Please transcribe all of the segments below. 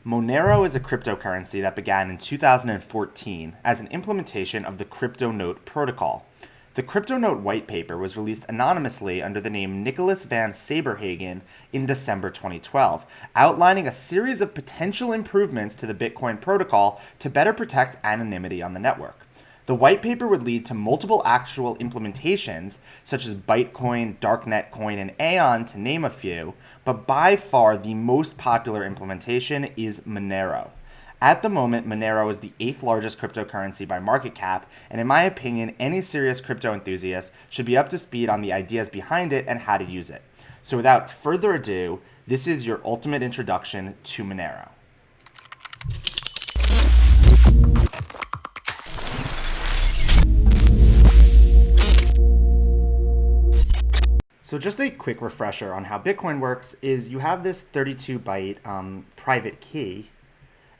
Monero is a cryptocurrency that began in 2014 as an implementation of the CryptoNote protocol. The CryptoNote white paper was released anonymously under the name Nicolas van Saberhagen in December 2012, outlining a series of potential improvements to the Bitcoin protocol to better protect anonymity on the network. The white paper would lead to multiple actual implementations, such as Bytecoin, Darknet Coin, and Aeon, to name a few, but by far the most popular implementation is Monero. At the moment, Monero is the 8th largest cryptocurrency by market cap, and in my opinion, any serious crypto enthusiast should be up to speed on the ideas behind it and how to use it. So without further ado, this is your ultimate introduction to Monero. So just a quick refresher on how Bitcoin works is you have this 32-byte private key,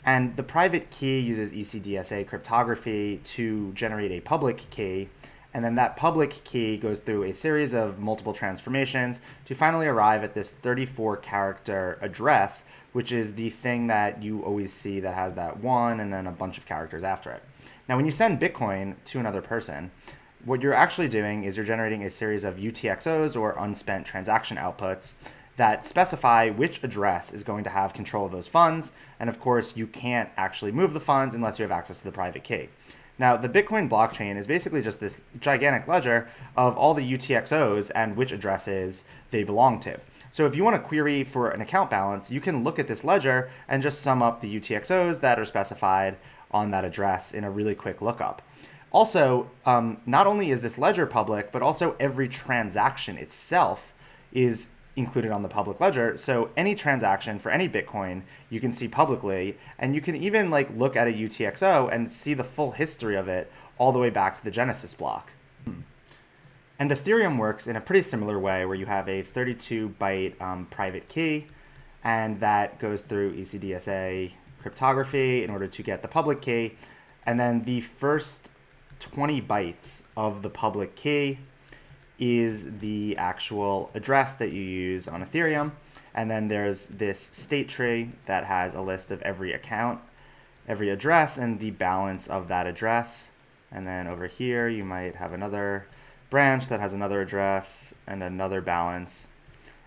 and the private key uses ECDSA cryptography to generate a public key, and then that public key goes through a series of multiple transformations to finally arrive at this 34-character address, which is the thing that you always see that has that one and then a bunch of characters after it. Now, when you send Bitcoin to another person, what you're actually doing is you're generating a series of UTXOs, or unspent transaction outputs, that specify which address is going to have control of those funds. And of course, you can't actually move the funds unless you have access to the private key. Now, the Bitcoin blockchain is basically just this gigantic ledger of all the UTXOs and which addresses they belong to. So if you want to query for an account balance, you can look at this ledger and just sum up the UTXOs that are specified on that address in a really quick lookup. Also, not only is this ledger public, but also every transaction itself is included on the public ledger. So any transaction for any Bitcoin you can see publicly, and you can even look at a UTXO and see the full history of it all the way back to the Genesis block. And Ethereum works in a pretty similar way, where you have a 32-byte private key, and that goes through ECDSA cryptography in order to get the public key. And then the first 20 bytes of the public key is the actual address that you use on Ethereum. And then there's this state tree that has a list of every account, every address, and the balance of that address. And then over here, you might have another branch that has another address and another balance.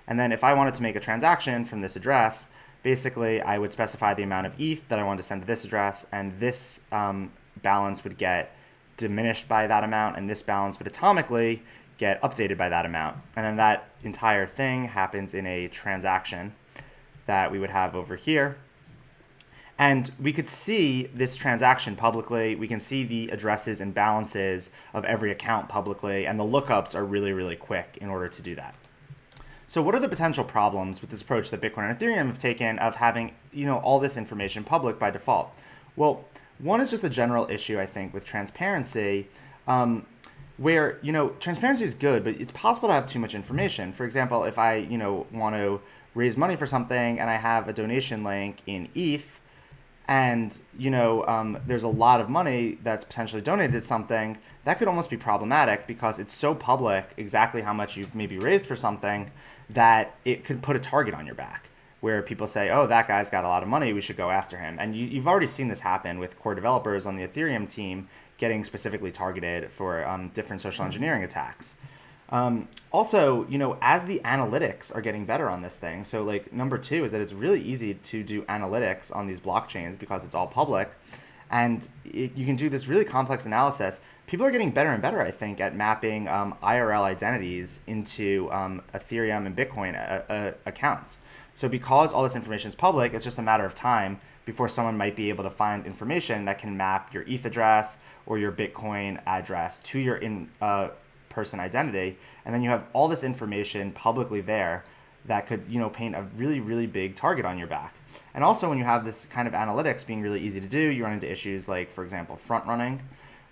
And then if I wanted to make a transaction from this address, basically I would specify the amount of ETH that I wanted to send to this address, and this balance would get diminished by that amount, and this balance would atomically get updated by that amount. And then that entire thing happens in a transaction that we would have over here. And we could see this transaction publicly. We can see the addresses and balances of every account publicly, and the lookups are really, really quick in order to do that. So what are the potential problems with this approach that Bitcoin and Ethereum have taken of having, all this information public by default? Well, one is just a general issue, I think, with transparency, where, transparency is good, but it's possible to have too much information. For example, if I, want to raise money for something and I have a donation link in ETH, and, there's a lot of money that's potentially donated to something, that could almost be problematic because it's so public exactly how much you've maybe raised for something that it could put a target on your back, where people say, oh, that guy's got a lot of money, we should go after him. And you've already seen this happen with core developers on the Ethereum team getting specifically targeted for different social engineering attacks. Also, as the analytics are getting better on this thing, so number two is that it's really easy to do analytics on these blockchains because it's all public, and you can do this really complex analysis. People are getting better and better, I think, at mapping IRL identities into Ethereum and Bitcoin accounts. So because all this information is public, it's just a matter of time before someone might be able to find information that can map your ETH address or your Bitcoin address to your in-person identity. And then you have all this information publicly there that could, paint a really, really big target on your back. And also when you have this kind of analytics being really easy to do, you run into issues like, for example, front running,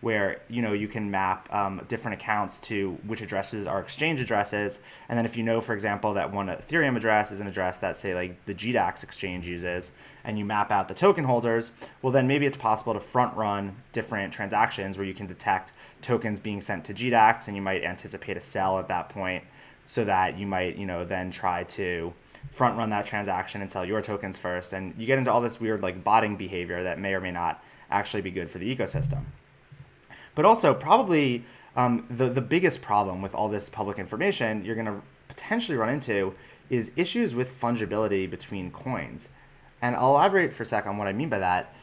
where you can map different accounts to which addresses are exchange addresses. And then if for example, that one Ethereum address is an address that, say, the GDAX exchange uses, and you map out the token holders, well, then maybe it's possible to front run different transactions where you can detect tokens being sent to GDAX, and you might anticipate a sell at that point, so that you might then try to front run that transaction and sell your tokens first. And you get into all this weird like botting behavior that may or may not actually be good for the ecosystem. But also probably the biggest problem with all this public information you're going to potentially run into is issues with fungibility between coins. And I'll elaborate for a sec on what I mean by that.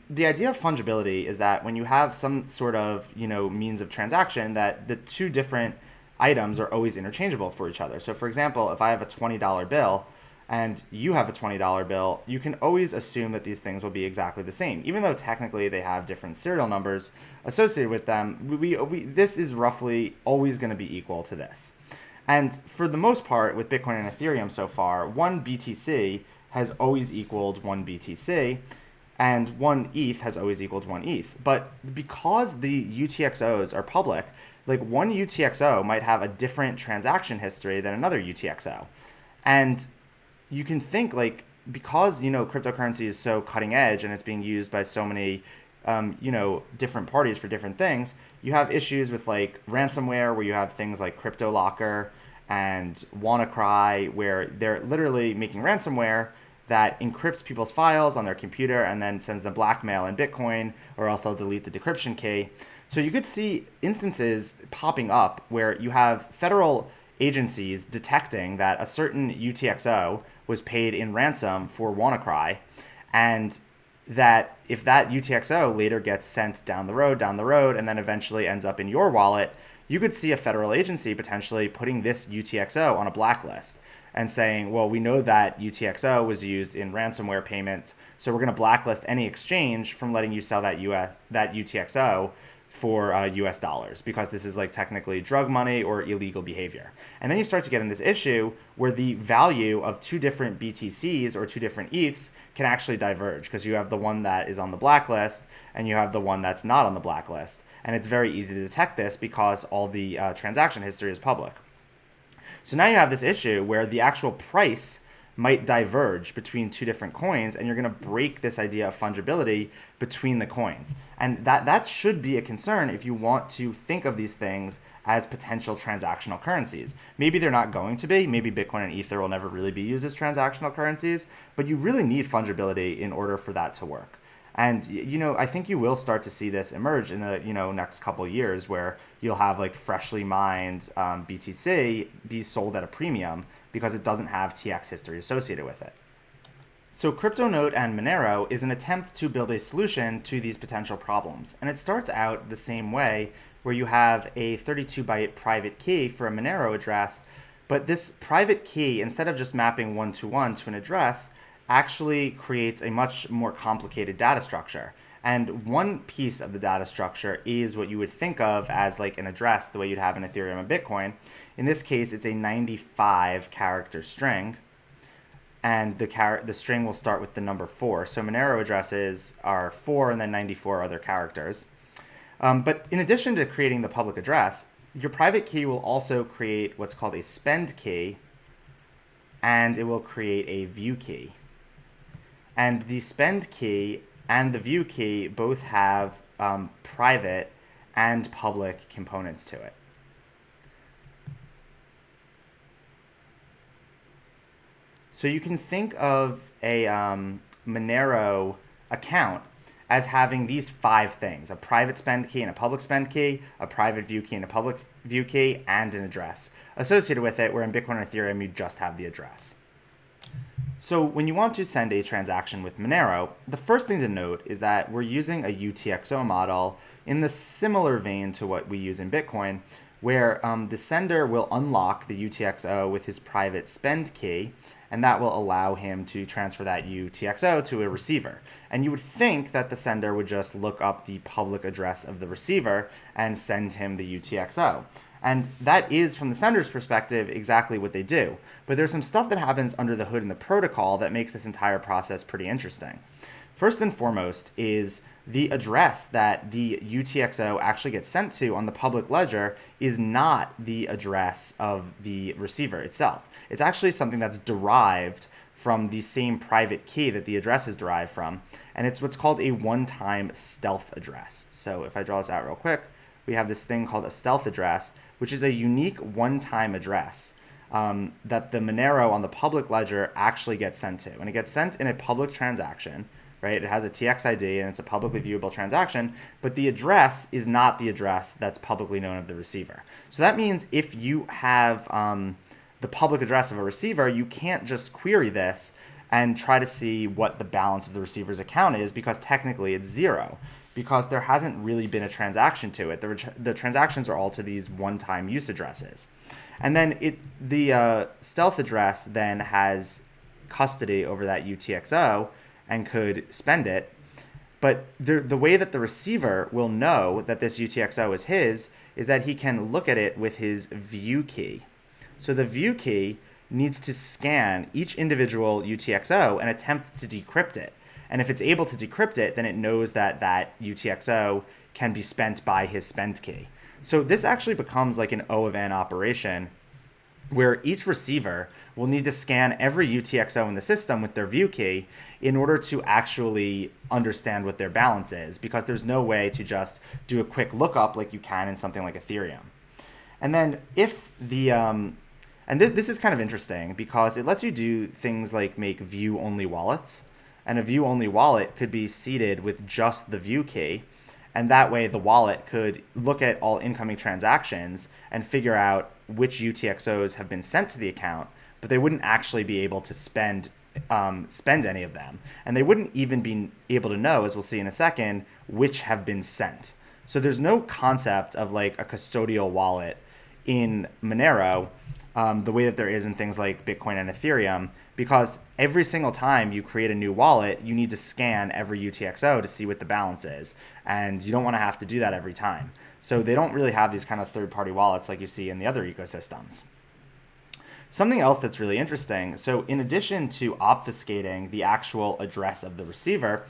The idea of fungibility is that when you have some sort of means of transaction, that the two different items are always interchangeable for each other. So for example, if I have a $20 bill and you have a $20 bill, you can always assume that these things will be exactly the same. Even though technically they have different serial numbers associated with them, this is roughly always going to be equal to this. And for the most part, with Bitcoin and Ethereum so far, one BTC has always equaled one BTC, and one ETH has always equaled one ETH. But because the UTXOs are public, like one UTXO might have a different transaction history than another UTXO. And you can think like, because cryptocurrency is so cutting edge and it's being used by so many different parties for different things, you have issues with like ransomware, where you have things like CryptoLocker and WannaCry, where they're literally making ransomware that encrypts people's files on their computer and then sends them blackmail in Bitcoin, or else they'll delete the decryption key. So you could see instances popping up where you have federal agencies detecting that a certain UTXO was paid in ransom for WannaCry, and that if that UTXO later gets sent down the road, and then eventually ends up in your wallet, you could see a federal agency potentially putting this UTXO on a blacklist and saying, well, we know that UTXO was used in ransomware payments, so we're going to blacklist any exchange from letting you sell that UTXO for US dollars, because this is like technically drug money or illegal behavior. And then you start to get in this issue where the value of two different BTCs or two different ETHs can actually diverge, because you have the one that is on the blacklist and you have the one that's not on the blacklist. And it's very easy to detect this because all the transaction history is public. So now you have this issue where the actual price might diverge between two different coins, and you're going to break this idea of fungibility between the coins. And that should be a concern if you want to think of these things as potential transactional currencies. Maybe they're not going to be. Maybe Bitcoin and Ether will never really be used as transactional currencies, but you really need fungibility in order for that to work. And I think you will start to see this emerge in the next couple of years, where you'll have like freshly mined BTC be sold at a premium because it doesn't have TX history associated with it. So CryptoNote and Monero is an attempt to build a solution to these potential problems. And it starts out the same way, where you have a 32-byte private key for a Monero address, but this private key, instead of just mapping one-to-one to an address, actually creates a much more complicated data structure. And one piece of the data structure is what you would think of as like an address, the way you'd have in Ethereum and Bitcoin. In this case, it's a 95-character string, and the string will start with the number 4. So Monero addresses are 4 and then 94 other characters. But in addition to creating the public address, your private key will also create what's called a spend key, and it will create a view key. And the spend key and the view key both have private and public components to it. So you can think of a Monero account as having these 5 things: a private spend key and a public spend key, a private view key and a public view key, and an address associated with it, where in Bitcoin and Ethereum you just have the address. So when you want to send a transaction with Monero, the first thing to note is that we're using a UTXO model in the similar vein to what we use in Bitcoin, where the sender will unlock the UTXO with his private spend key, and that will allow him to transfer that UTXO to a receiver. And you would think that the sender would just look up the public address of the receiver and send him the UTXO. And that is, from the sender's perspective, exactly what they do. But there's some stuff that happens under the hood in the protocol that makes this entire process pretty interesting. First and foremost is the address that the UTXO actually gets sent to on the public ledger is not the address of the receiver itself. It's actually something that's derived from the same private key that the address is derived from, and it's what's called a one-time stealth address. So if I draw this out real quick, we have this thing called a stealth address, which is a unique one-time address that the Monero on the public ledger actually gets sent to. And it gets sent in a public transaction, right? It has a TX ID and it's a publicly viewable transaction, but the address is not the address that's publicly known of the receiver. So that means if you have the public address of a receiver, you can't just query this and try to see what the balance of the receiver's account is, because technically it's zero, because there hasn't really been a transaction to it. The transactions are all to these one-time use addresses. And then the stealth address then has custody over that UTXO and could spend it. But the way that the receiver will know that this UTXO is his is that he can look at it with his view key. So the view key needs to scan each individual UTXO and attempt to decrypt it. And if it's able to decrypt it, then it knows that that UTXO can be spent by his spend key. So this actually becomes like an O of N operation, where each receiver will need to scan every UTXO in the system with their view key in order to actually understand what their balance is, because there's no way to just do a quick lookup like you can in something like Ethereum. And then if the this is kind of interesting because it lets you do things like make view-only wallets. And a view-only wallet could be seeded with just the view key. And that way the wallet could look at all incoming transactions and figure out which UTXOs have been sent to the account, but they wouldn't actually be able to spend any of them. And they wouldn't even be able to know, as we'll see in a second, which have been sent. So there's no concept of like a custodial wallet in Monero, the way that there is in things like Bitcoin and Ethereum, because every single time you create a new wallet, you need to scan every UTXO to see what the balance is. And you don't want to have to do that every time. So they don't really have these kind of third-party wallets like you see in the other ecosystems. Something else that's really interesting, so in addition to obfuscating the actual address of the receiver,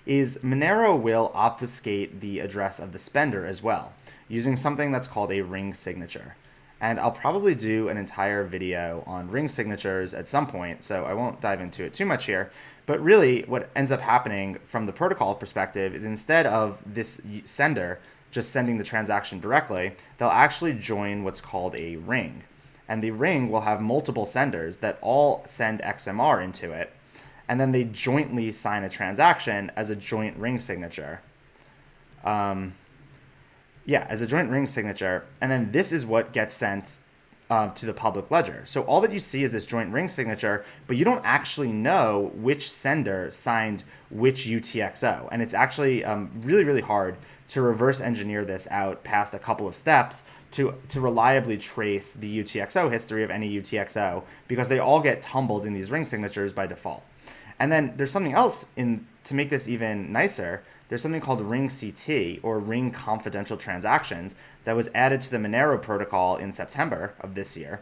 is Monero will obfuscate the address of the spender as well, using something that's called a ring signature. And I'll probably do an entire video on ring signatures at some point, so I won't dive into it too much here. But really, what ends up happening from the protocol perspective is instead of this sender just sending the transaction directly, they'll actually join what's called a ring. And the ring will have multiple senders that all send XMR into it, and then they jointly sign a transaction as a joint ring signature. As a joint ring signature, and then this is what gets sent to the public ledger. So all that you see is this joint ring signature, but you don't actually know which sender signed which UTXO. And it's actually really, really hard to reverse engineer this out past a couple of steps to reliably trace the UTXO history of any UTXO, because they all get tumbled in these ring signatures by default. And then there's something else to make this even nicer. There's something called ring CT, or ring confidential transactions, that was added to the Monero protocol in September of this year.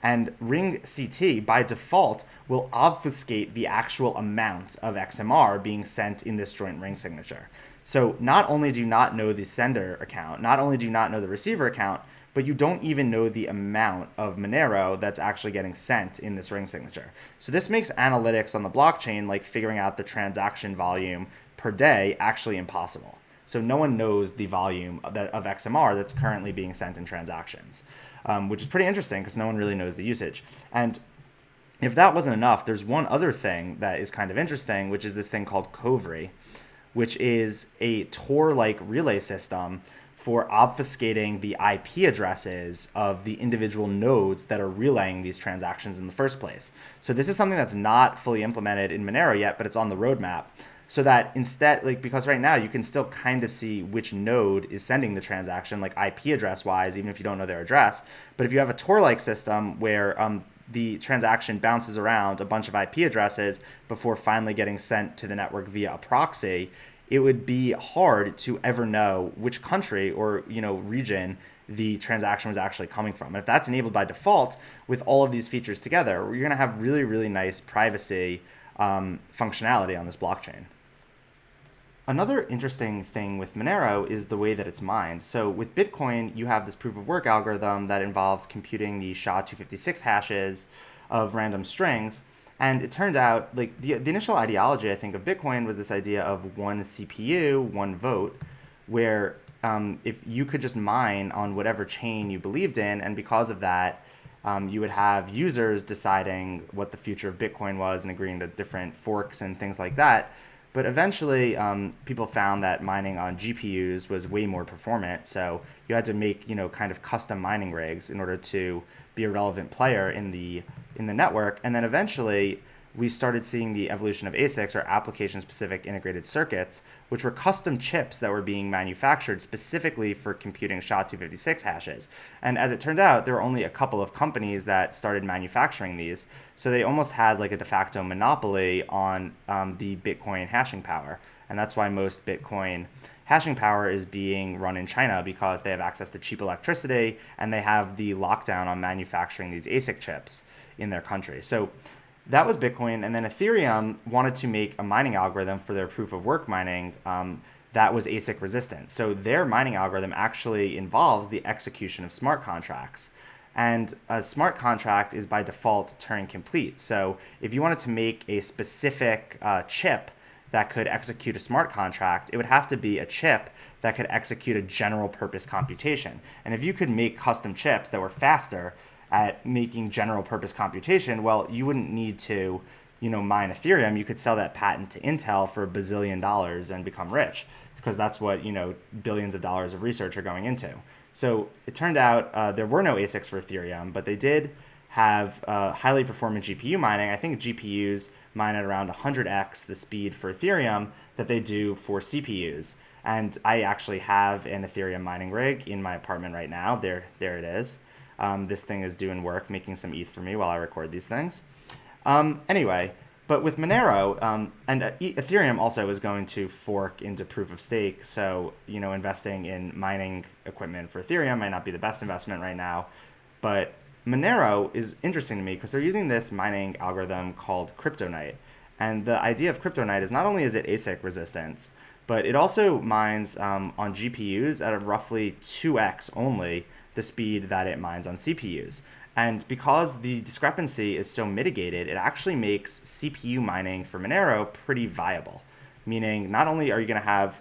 And ring CT, by default, will obfuscate the actual amount of XMR being sent in this joint ring signature. So not only do you not know the sender account, not only do you not know the receiver account, but you don't even know the amount of Monero that's actually getting sent in this ring signature. So this makes analytics on the blockchain, like figuring out the transaction volume per day, actually impossible. So no one knows the volume of XMR that's currently being sent in transactions, which is pretty interesting because no one really knows the usage. And if that wasn't enough, there's one other thing that is kind of interesting, which is this thing called Kovri, which is a Tor-like relay system for obfuscating the IP addresses of the individual nodes that are relaying these transactions in the first place. So this is something that's not fully implemented in Monero yet, but it's on the roadmap. So that instead, because right now you can still kind of see which node is sending the transaction, like IP address wise, even if you don't know their address. But if you have a Tor-like system where the transaction bounces around a bunch of IP addresses before finally getting sent to the network via a proxy, it would be hard to ever know which country or region the transaction was actually coming from. And if that's enabled by default with all of these features together, you're going to have really, really nice privacy functionality on this blockchain. Another interesting thing with Monero is the way that it's mined. So with Bitcoin, you have this proof of work algorithm that involves computing the SHA-256 hashes of random strings. And it turned out, the initial ideology, I think, of Bitcoin was this idea of one CPU, one vote, where if you could just mine on whatever chain you believed in, and because of that, you would have users deciding what the future of Bitcoin was and agreeing to different forks and things like that. But eventually, people found that mining on GPUs was way more performant. So you had to make, kind of custom mining rigs in order to be a relevant player in the network. And then eventually, we started seeing the evolution of ASICs, or application-specific integrated circuits, which were custom chips that were being manufactured specifically for computing SHA-256 hashes. And as it turned out, there were only a couple of companies that started manufacturing these, so they almost had like a de facto monopoly on the Bitcoin hashing power. And that's why most Bitcoin hashing power is being run in China, because they have access to cheap electricity and they have the lockdown on manufacturing these ASIC chips in their country. So that was Bitcoin. And then Ethereum wanted to make a mining algorithm for their proof of work mining that was ASIC resistant. So their mining algorithm actually involves the execution of smart contracts. And a smart contract is by default Turing complete. So if you wanted to make a specific chip that could execute a smart contract, it would have to be a chip that could execute a general purpose computation. And if you could make custom chips that were faster at making general purpose computation, well, you wouldn't need to, mine Ethereum. You could sell that patent to Intel for $1 billion and become rich, because that's what, billions of dollars of research are going into. So it turned out there were no ASICs for Ethereum, but they did have highly performant GPU mining. I think GPUs mine at around 100x the speed for Ethereum that they do for CPUs. And I actually have an Ethereum mining rig in my apartment right now. There it is. This thing is doing work, making some ETH for me while I record these things. Anyway, but with Monero, and Ethereum also is going to fork into proof of stake. So, investing in mining equipment for Ethereum might not be the best investment right now. But Monero is interesting to me because they're using this mining algorithm called CryptoNote. And the idea of CryptoNote is not only is it ASIC resistance, but it also mines on GPUs at a roughly 2x only the speed that it mines on CPUs. And because the discrepancy is so mitigated, it actually makes CPU mining for Monero pretty viable. Meaning, not only are you going to have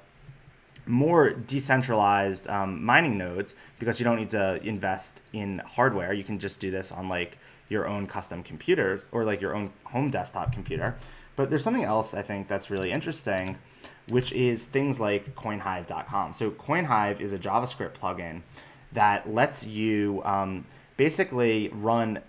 more decentralized mining nodes, because you don't need to invest in hardware, you can just do this on like your own custom computers or like your own home desktop computer. But there's something else I think that's really interesting, which is things like coinhive.com. So Coinhive is a JavaScript plugin that lets you basically run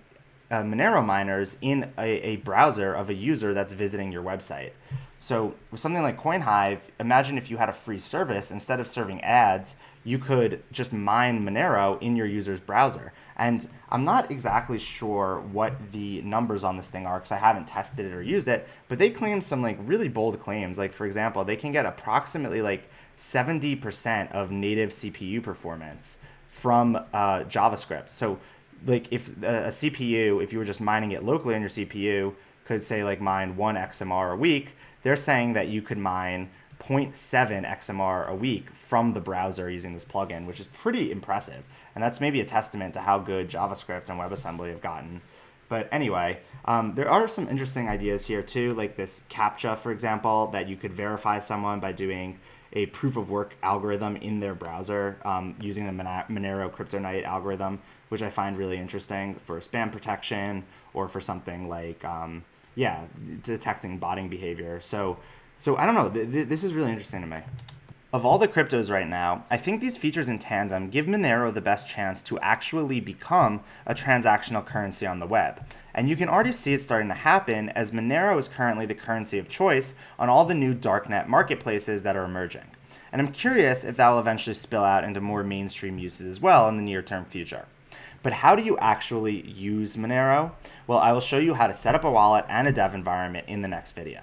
Monero miners in a browser of a user that's visiting your website. So with something like Coinhive, imagine if you had a free service, instead of serving ads, you could just mine Monero in your user's browser. And I'm not exactly sure what the numbers on this thing are because I haven't tested it or used it, but they claim some like really bold claims. Like, for example, they can get approximately like 70% of native CPU performance from JavaScript. So like if a CPU, if you were just mining it locally on your CPU, could say like mine 1 XMR a week, they're saying that you could mine 0.7 XMR a week from the browser using this plugin, which is pretty impressive. And that's maybe a testament to how good JavaScript and WebAssembly have gotten. But anyway, there are some interesting ideas here too, like this CAPTCHA, for example, that you could verify someone by doing a proof of work algorithm in their browser using the Monero CryptoNote algorithm, which I find really interesting for spam protection or for something like, detecting botting behavior. So I don't know, this is really interesting to me. Of all the cryptos right now, I think these features in tandem give Monero the best chance to actually become a transactional currency on the web. And you can already see it starting to happen, as Monero is currently the currency of choice on all the new darknet marketplaces that are emerging. And I'm curious if that will eventually spill out into more mainstream uses as well in the near-term future. But how do you actually use Monero? Well, I will show you how to set up a wallet and a dev environment in the next video.